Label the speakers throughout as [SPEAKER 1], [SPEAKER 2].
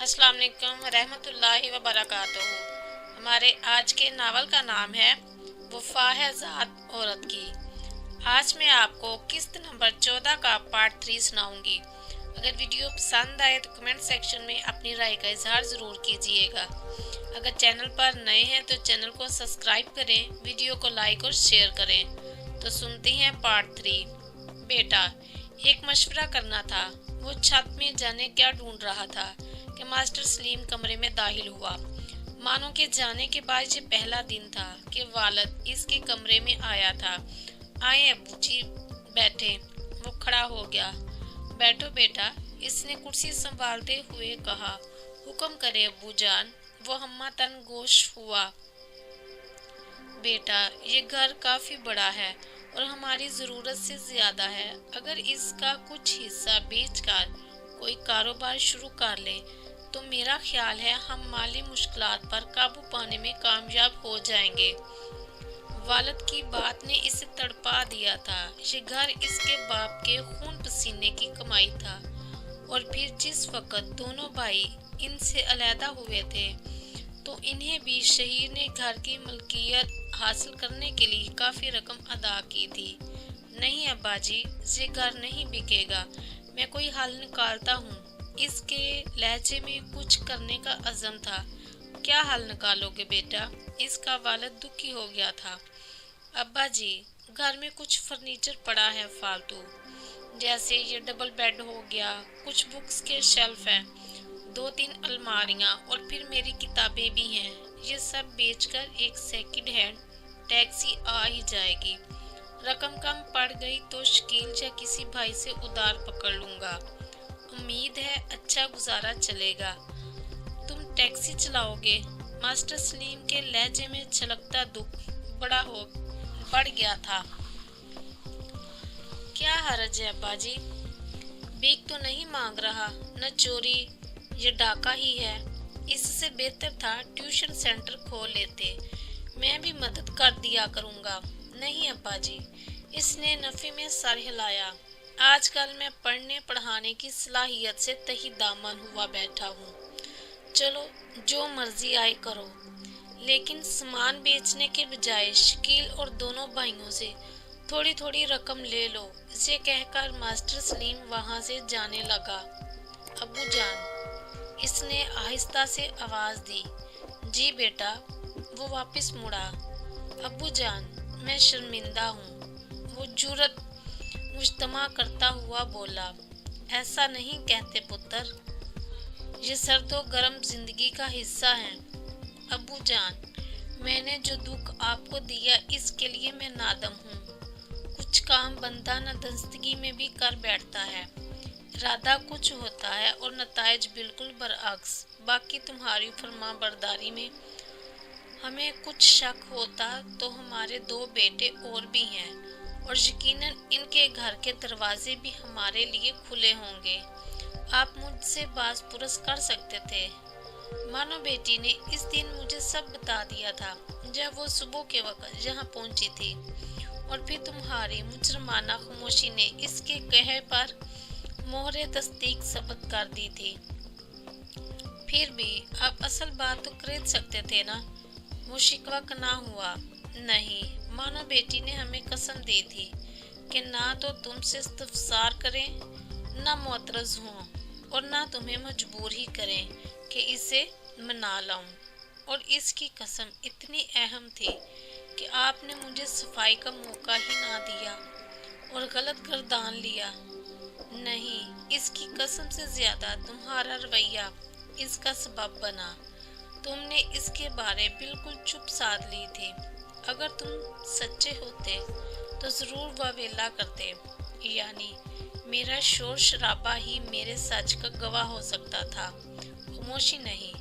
[SPEAKER 1] अस्सलाम वालेकुम रहमतुल्लाहि व बरकातहू। हमारे आज के नावल का नाम है वफा है ज़ात औरत की। आज मैं आपको किस्त नंबर 14 का पार्ट 3 सुनाऊंगी। अगर वीडियो पसंद आए तो कमेंट सेक्शन में अपनी राय का इजहार ज़रूर कीजिएगा। अगर चैनल पर नए हैं तो चैनल को सब्सक्राइब करें, वीडियो को लाइक और शेयर करें। तो सुनते हैं पार्ट 3। बेटा, एक मशवरा करना था। वो छत में जाने क्या ढूंढ रहा था कि मास्टर सलीम कमरे में दाखिल हुआ। मानो के जाने के बाद ये पहला दिन था कि वालिद इसके कमरे में आया था। आए अब्बू जी, बैठे। वो खड़ा हो गया। बैठो बेटा, इसने कुर्सी संभालते हुए कहा। हुक्म करे अब्बू जान। वो हम्मा तन गोश हुआ। बेटा, ये घर काफी बड़ा है और हमारी जरूरत से ज्यादा है। अगर इसका कुछ हिस्सा बेचकर कोई कारोबार शुरू कर ले तो मेरा ख्याल है हम माली मुश्किलात पर काबू पाने में कामयाब हो जाएंगे। वालिद की बात ने इसे तड़पा दिया था। ये घर इसके बाप के खून पसीने की कमाई था और फिर जिस वक्त दोनों भाई इनसे अलहदा हुए थे तो इन्हें भी शहीर ने घर की मलकियत हासिल करने के लिए काफी रकम अदा की थी। नहीं अब्बा जी, ये घर नहीं बिकेगा। मैं कोई हल निकालता हूँ। इसके लहजे में कुछ करने का अज़म था। क्या हल निकालोगे बेटा? इसका वालिद दुखी हो गया था। अब्बा जी, घर में कुछ फर्नीचर पड़ा है फालतू, जैसे ये डबल बेड हो गया, कुछ बुक्स के शेल्फ हैं, 2-3 अलमारियां और फिर मेरी किताबें भी हैं। ये सब बेचकर एक सेकंड हैंड टैक्सी आ ही जाएगी। रकम कम पड़ गई तो शकील या किसी भाई से उधार पकड़ लूंगा। उम्मीद है अच्छा गुजारा चलेगा। तुम टैक्सी चलाओगे? मास्टर सलीम के लहजे में छलकता दुख बढ़ गया था। क्या हर्ज है अब्बा जी? भीख तो नहीं मांग रहा, न चोरी, ये डाका ही है। इससे बेहतर था ट्यूशन सेंटर खोल लेते, मैं भी मदद कर दिया करूंगा। नहीं अब्बा जी, इसने नफी में सर हिलाया। आजकल मैं पढ़ने पढ़ाने की सलाहियत से तही दामन हुआ बैठा हूँ। चलो जो मर्जी आए करो, लेकिन सामान बेचने के बजाय शकील और दोनों भाइयों से थोड़ी थोड़ी रकम ले लो। इसे कहकर मास्टर सलीम वहां से जाने लगा। अब्बू जान, इसने आहिस्ता से आवाज दी। जी बेटा। वो वापस मुड़ा। अब्बू जान, मैं शर्मिंदा हूँ। वो जुर्रत मुजतमा करता हुआ बोला। ऐसा नहीं कहते पुत्र, ये सर्दो गर्म जिंदगी का हिस्सा है। अब्बू जान, मैंने जो दुख आपको दिया इसके लिए मैं नादम हूँ। कुछ काम बंदा नदंस्तगी में भी कर बैठता है। इरादा कुछ होता है और नताइज बिल्कुल बरअक्स। बाकी तुम्हारी फर्मा बरदारी में हमें कुछ शक होता तो हमारे 2 बेटे और भी हैं और यकीनन इनके घर के दरवाजे भी हमारे लिए खुले होंगे। आप मुझसे बाज पुरस कर सकते थे। मानो बेटी ने इस दिन मुझे सब बता दिया था जब वो सुबह के वक्त यहाँ पहुंची थी, और फिर तुम्हारी मुजरमाना खामोशी ने इसके कहे पर मोहरे तस्दीक सबत कर दी थी। फिर भी आप असल बात तो खरीद सकते थे ना? वो शिकवा कना हुआ। नहीं, मानो बेटी ने हमें कसम दी थी कि ना तो तुमसे इस्तफसार करें, ना मोतरज हों और ना तुम्हें मजबूर ही करें कि इसे मना लाऊं। और इसकी कसम इतनी अहम थी कि आपने मुझे सफाई का मौका ही ना दिया और गलत गर्दान लिया। नहीं, इसकी कसम से ज्यादा तुम्हारा रवैया इसका सबब बना। तुमने इसके बारे बिल्कुल चुप साध ली थी। अगर तुम सच्चे होते तो जरूर वावेला करते, यानी मेरा शोर शराबा ही मेरे सच का गवाह हो सकता था, खामोशी नहीं।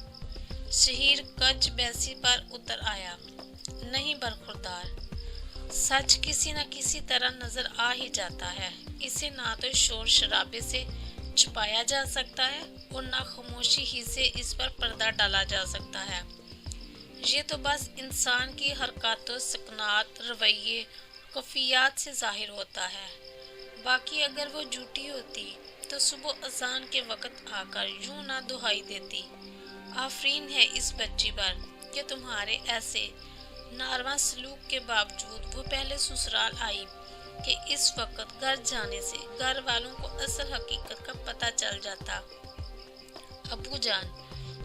[SPEAKER 1] शहीर कच बैसी पर उतर आया। नहीं बरखुरदार, सच किसी न किसी तरह नजर आ ही जाता है। इसे ना तो शोर शराबे से छुपाया जा सकता है और ना खामोशी ही से इस पर पर्दा डाला जा सकता है। ये तो बस इंसान की हरकतों, सकनात, रवैये, कफियात से जाहिर होता है। बाकी अगर वो झूठी होती تو صبح اذان کے وقت آ کر یوں نہ دہائی دیتی، آفرین ہے اس بچی پر کہ تمہارے ایسے ناروا سلوک کے باوجود وہ پہلے سسرال آئی کہ اس وقت گھر جانے سے گھر والوں کو اصل حقیقت کا پتہ چل جاتا۔ ابو جان،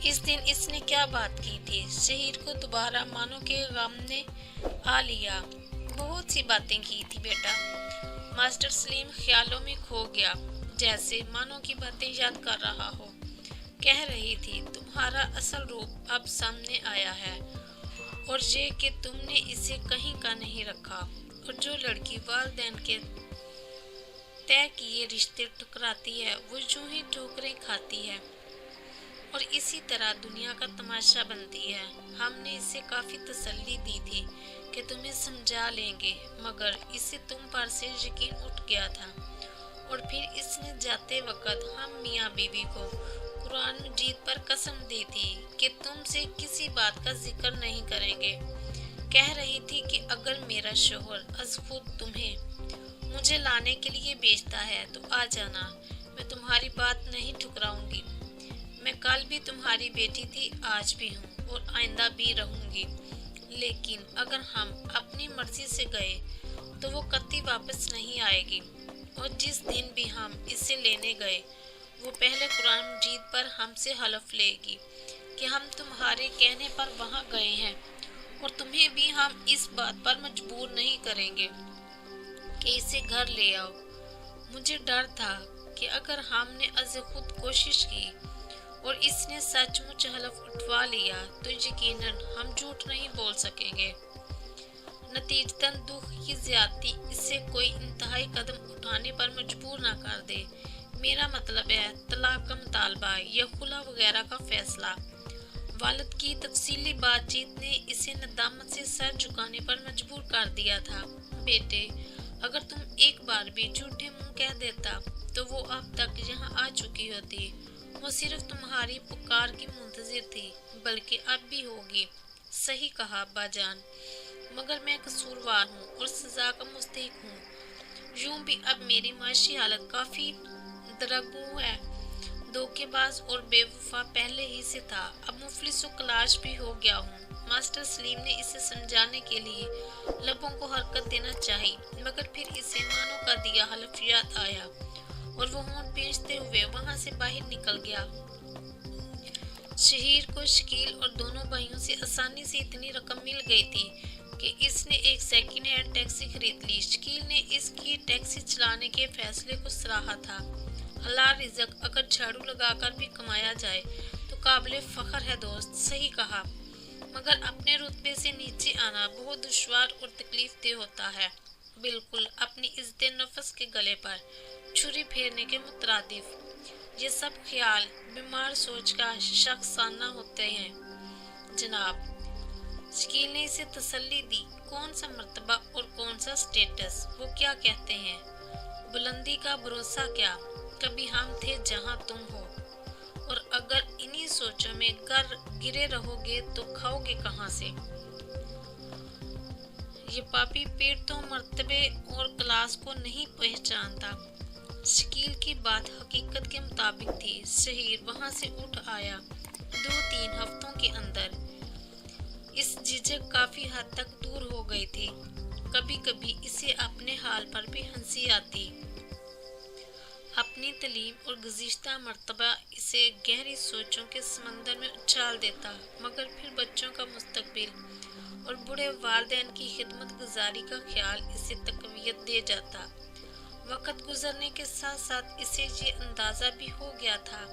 [SPEAKER 1] اس دن اس نے کیا بات کی تھی؟ شہیر کو دوبارہ مانو کے غم نے آ لیا۔ بہت سی باتیں کی تھی بیٹا۔ ماسٹر سلیم خیالوں میں کھو گیا، جیسے مانو کی باتیں یاد کر رہا ہو۔ کہہ رہی تھی تمہارا اصل روپ اب سامنے آیا ہے، اور یہ کہ تم نے اسے کہیں کا نہیں رکھا، اور جو لڑکی والدین کے طے کیے رشتے ٹکراتی ہے وہ یوں ہی ٹھوکریں کھاتی ہے اور اسی طرح دنیا کا تماشا بنتی ہے۔ ہم نے اسے کافی تسلی دی تھی کہ تمہیں سمجھا لیں گے، مگر اسے تم پر سے یقین اٹھ گیا تھا، اور پھر اس نے جاتے وقت ہم میاں بیوی کو قرآن مجید پر قسم دی تھی کہ تم سے کسی بات کا ذکر نہیں کریں گے۔ کہہ رہی تھی کہ اگر میرا شوہر از خود تمہیں مجھے لانے کے لیے بیچتا ہے تو آ جانا، میں تمہاری بات نہیں ٹھکراؤں گی۔ میں کل بھی تمہاری بیٹی تھی، آج بھی ہوں اور آئندہ بھی رہوں گی، لیکن اگر ہم اپنی مرضی سے گئے تو وہ قطعی واپس نہیں آئے گی، اور جس دن بھی ہم اسے لینے گئے وہ پہلے قرآن مجید پر ہم سے حلف لے گی کہ ہم تمہارے کہنے پر وہاں گئے ہیں، اور تمہیں بھی ہم اس بات پر مجبور نہیں کریں گے کہ اسے گھر لے آؤ۔ مجھے ڈر تھا کہ اگر ہم نے از خود کوشش کی اور اس نے سچ مچ حلف اٹھوا لیا تو یقیناً ہم جھوٹ نہیں بول سکیں گے، نتیجتاً دکھ کی زیادتی اسے کوئی انتہائی قدم اٹھانے پر مجبور نہ کر دے۔ میرا مطلب ہے طلاق کا مطالبہ یا خلا وغیرہ کا فیصلہ۔ والد کی تفصیلی بات چیت نے اسے ندامت سے سر جھکانے پر مجبور کر دیا تھا۔ بیٹے، اگر تم ایک بار بھی جھوٹے منہ کہہ دیتا تو وہ اب تک یہاں آ چکی ہوتی۔ وہ صرف تمہاری پکار کی منتظر تھی، بلکہ اب بھی ہوگی۔ صحیح کہا ابا جان، مگر میں قصوروار ہوں اور سزا کا مستحق ہوں۔ یوں بھی اب میری معاشی حالت کافی درگوں ہے، دھوکے باز اور بے وفا پہلے ہی سے تھا، اب مفلس و کلاش بھی ہو گیا ہوں۔ ماسٹر سلیم نے اسے سمجھانے کے لیے لبوں کو حرکت دینا چاہی، مگر پھر اسے مانو کا دیا حلف یاد آیا اور وہ ہونٹ بھینچتے ہوئے وہاں سے باہر نکل گیا۔ شہیر کو شکیل اور دونوں بھائیوں سے آسانی سے اتنی رقم مل گئی تھی کہ اس نے ایک سیکنڈ ہینڈ ٹیکسی خرید لی۔ شکیل نے اس کی ٹیکسی چلانے کے فیصلے کو سراہا تھا۔ حلال رزق اگر جھاڑو لگا کر بھی کمایا جائے تو قابل فخر ہے دوست، صحیح کہا، مگر اپنے رتبے سے نیچے آنا بہت دشوار اور تکلیف دہ ہوتا ہے، بالکل اپنی عزت نفس کے گلے پر چھری پھیرنے کے مترادف۔ یہ سب خیال بیمار سوچ کا شخصانہ ہوتے ہیں جناب۔ شکیل نے اسے تسلی دی۔ کون سا مرتبہ اور کون سا سٹیٹس، وہ کیا کہتے ہیں، بلندی کا بھروسہ کیا، کبھی ہم تھے جہاں تم ہو، اور اگر انہی سوچوں میں گرے رہو گے تو کھاؤ گے کہاں سے؟ یہ پاپی پیٹ تو مرتبے اور کلاس کو نہیں پہچانتا۔ شکیل کی بات حقیقت کے مطابق تھی۔ شہیر وہاں سے اٹھ آیا۔ 2-3 ہفتوں کے اندر اس جھجک کافی حد تک دور ہو گئی تھی۔ کبھی کبھی اسے اپنے حال پر بھی ہنسی آتی۔ اپنی تعلیم اور گزشتہ مرتبہ اسے گہری سوچوں کے سمندر میں اچھال دیتا، مگر پھر بچوں کا مستقبل اور بوڑھے والدین کی خدمت گزاری کا خیال اسے تقویت دے جاتا۔ وقت گزرنے کے ساتھ ساتھ اسے یہ اندازہ بھی ہو گیا تھا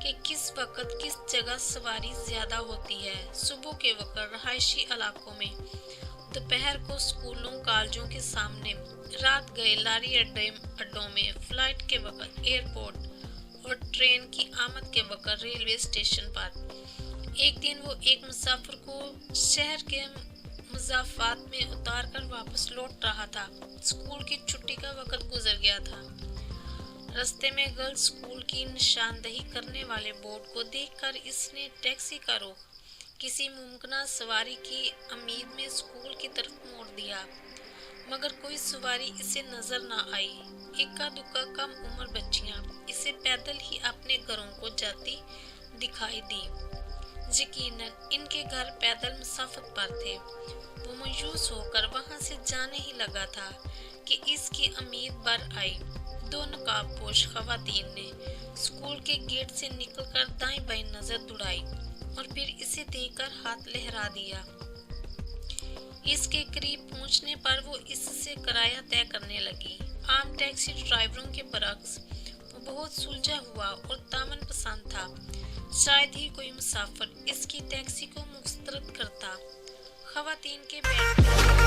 [SPEAKER 1] کہ کس وقت کس جگہ سواری زیادہ ہوتی ہے، صبح کے وقت رہائشی علاقوں میں، دوپہر کو اسکولوں کالجوں کے سامنے، رات گئے لاری اڈوں میں، فلائٹ کے وقت ایئرپورٹ اور ٹرین کی آمد کے وقت ریلوے اسٹیشن پر۔ ایک دن وہ ایک مسافر کو شہر کے مضافات میں اتار کر واپس لوٹ رہا تھا۔ اسکول کی چھٹی کا وقت گزر گیا تھا۔ رستے میں گرلز اسکول کی نشاندہی کرنے والے بورڈ کو دیکھ کر اس نے ٹیکسی کا رخ کسی ممکنہ سواری کی امید میں اسکول کی طرف موڑ دیا، मगर कोई सवारी इसे नजर ना आई। इक्का दुक्का कम उम्र बच्चियां इसे पैदल ही अपने घरों को जाती दिखाई दी। यकीनन इनके घर पैदल मुसाफत पर थे। वो मायूस होकर वहां से जाने ही लगा था कि इसकी उम्मीद बर आई। दो नकाबपोश खवातीन ने स्कूल के गेट से निकलकर दाएं बाएं नजर दौड़ाई और फिर इसे देखकर हाथ लहरा दिया। इसके करीब पहुंचने पर वो इससे किराया तय करने लगी। आम टैक्सी ड्राइवरों के बरक्स वो बहुत सुलझा हुआ और दामन पसंद था। शायद ही कोई मुसाफिर इसकी टैक्सी को मुस्तरद करता। खवातीन के बैठने